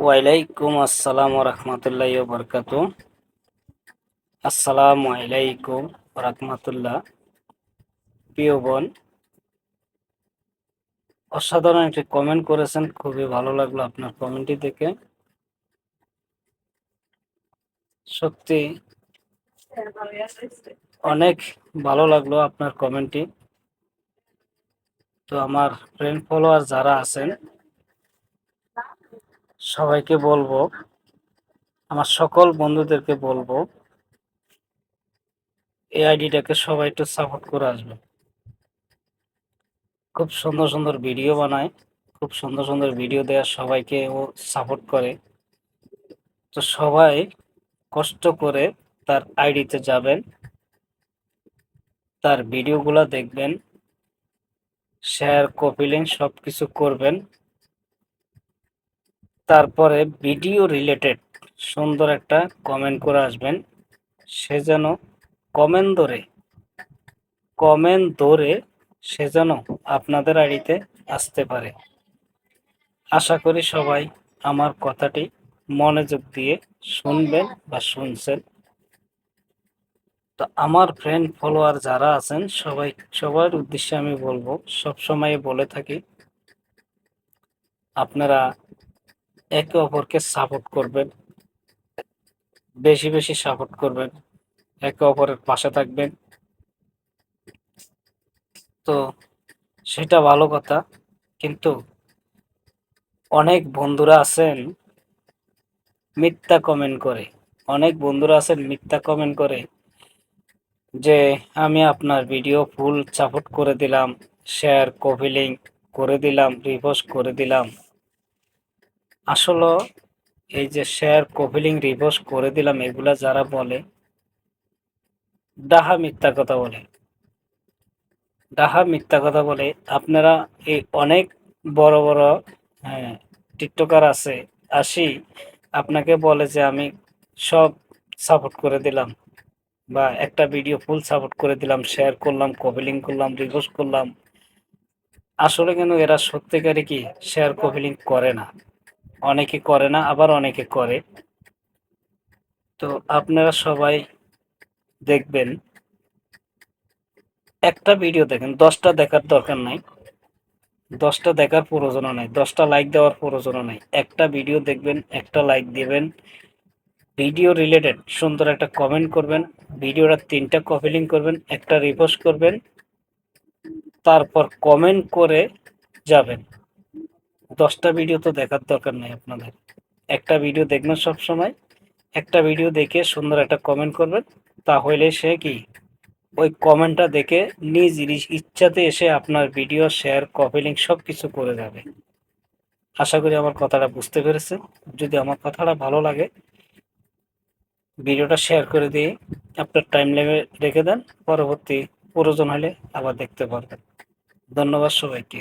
ওয়ালাইকুম আসসালাম রহমতুল্লাহ বরকাত। আসসালামু আলাইকুম রহমতুল্লাহ। প্রিয় বোন, অসাধারণ একটি কমেন্ট করেছেন, খুবই ভালো লাগলো আপনার কমেন্টটি দেখে। সত্যি অনেক ভালো লাগলো আপনার কমেন্টটি। তো আমার ফ্রেন্ড ফলোয়ার যারা আছেন সবাইকে বলবো, আমার সকল বন্ধুদেরকে বলবো, এই আইডিটাকে সবাই একটু সাপোর্ট করে আসবে। খুব সুন্দর সুন্দর ভিডিও বানায়, খুব সুন্দর সুন্দর ভিডিও দেয়, সবাইকে ও সাপোর্ট করে। তো সবাই কষ্ট করে তার আইডিতে যাবেন, তার ভিডিওগুলো দেখবেন, শেয়ার কপি লিংক সব কিছু করবেন। তারপরে ভিডিও রিলেটেড সুন্দর একটা কমেন্ট করে আসবেন। সে যেন কমেন্ট ধরে কমেন্ট ধরে সে যেন আপনাদের আইডিতে আসতে পারে। আশা করি সবাই আমার কথাটি মনোযোগ দিয়ে শুনবেন বা শুনছেন। তো আমার ফ্রেন্ড ফলোয়ার যারা আছেন সবার উদ্দেশ্যে আমি বলবো, সবসময় বলে থাকি, আপনারা একে অপরকে সাপোর্ট করবেন, বেশি বেশি সাপোর্ট করবেন, একে অপরের পাশে থাকবেন। তো সেটা ভালো কথা, কিন্তু অনেক বন্ধুরা আছেন মিথ্যা কমেন্ট করে, যে আমি আপনার ভিডিও ফুল সাপোর্ট করে দিলাম, শেয়ার কপি লিংক করে দিলাম, রিপোস্ট করে দিলাম। আসলে এই যে শেয়ার কপি লিংক রিপোস্ট করে দিলাম এগুলা যারা বলে, ডাহা মিথ্যা কথা বলে। আপনারা এই অনেক বড় বড় টিকটকার আছে, আসি আপনাকে বলে যে আমি সব সাপোর্ট করে দিলাম, বা একটা ভিডিও ফুল সাপোর্ট করে দিলাম, শেয়ার করলাম, কপি লিংক করলাম, রিপোস্ট করলাম। আসলে কিন্তু এরা সত্যিকারে কি শেয়ার কপি লিংক করে না, অনেকে করে না, আবার অনেকে করে। তো আপনারা সবাই দেখবেন, একটা ভিডিও দেখেন, 10টা দেখার দরকার নাই, 10টা দেখার প্রয়োজনও নাই, 10টা লাইক দেওয়ার প্রয়োজনও নাই। একটা ভিডিও দেখবেন, একটা লাইক দিবেন, ভিডিও রিলেটেড সুন্দর একটা কমেন্ট করবেন, ভিডিওটা 3টা কপি লিংক করবেন, একটা রিপোস্ট করবেন, তারপর কমেন্ট করে যাবেন। 10টা ভিডিও তো দেখার দরকার নেই আপনাদের, একটা ভিডিও দেখবেন সব সময়, একটা ভিডিও দেখে সুন্দর একটা কমেন্ট করবেন। তাহলে সে কি ওই কমেন্টটা দেখে নিজ ইচ্ছাতে এসে আপনার ভিডিও শেয়ার কপি লিংক সব কিছু করে যাবে। আশা করি আমার কথাটা বুঝতে পেরেছেন। যদি আমার কথাটা ভালো লাগে, ভিডিওটা শেয়ার করে দিয়ে আপনার টাইম লাইনে রেখে দেন, পরবর্তী প্রয়োজন হলে আবার দেখতে পারবেন। ধন্যবাদ সবাইকে।